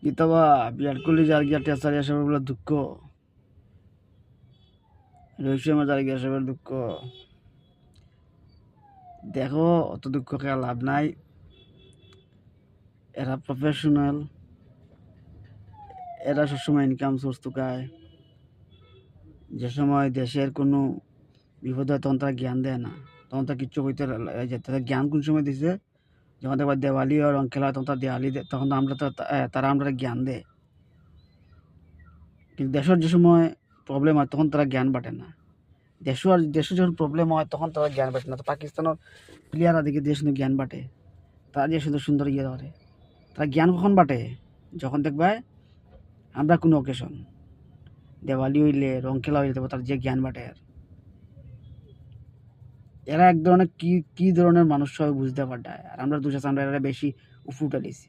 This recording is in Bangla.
কিতাবা বিরাট কোহলি যার গিয়া টেসারি আসার বলে দুঃখ, রোহিত শর্মা যার গিয়া আসার দুঃখ। দেখো অত দুঃখ খেয়ে লাভ নাই, এরা প্রফেশনাল, এরা সবসময় ইনকাম সোর্স টুকায়। যে সময় দেশের কোনো বিপদ হয় তখন তারা জ্ঞান দেয় না, তখন তারা কিচ্ছু হইতে তারা জ্ঞান কোন সময় দিছে, যখন দেখবার দেওয়ালি হয় রং খেলা হয় তখন তারা দেওয়ালি দেয়, তখন আমরা তারা আমরা জ্ঞান দেয়। কিন্তু দেশের যে সময় প্রবলেম হয় তখন তারা জ্ঞান বাটে না। দেশে যখন প্রবলেম হয় তখন তারা জ্ঞান বাটে না। তো পাকিস্তানের প্লেয়াররা দেখে দেশ নিয়ে জ্ঞান বাটে, তারা যে সুন্দর সুন্দর ইয়ে ধরে। তারা জ্ঞান কখন বাটে? যখন দেখবে আমরা কোনো অকেশন, দেওয়ালি হইলে রং খেলা হইলে তার যে জ্ঞান বাটে। আর এরা এক ধরনের কি কি ধরনের মানুষ সবাই বুঝতে পারটায়, আর আমরা দুশো আমরা এরা বেশি উফুটা দিছি।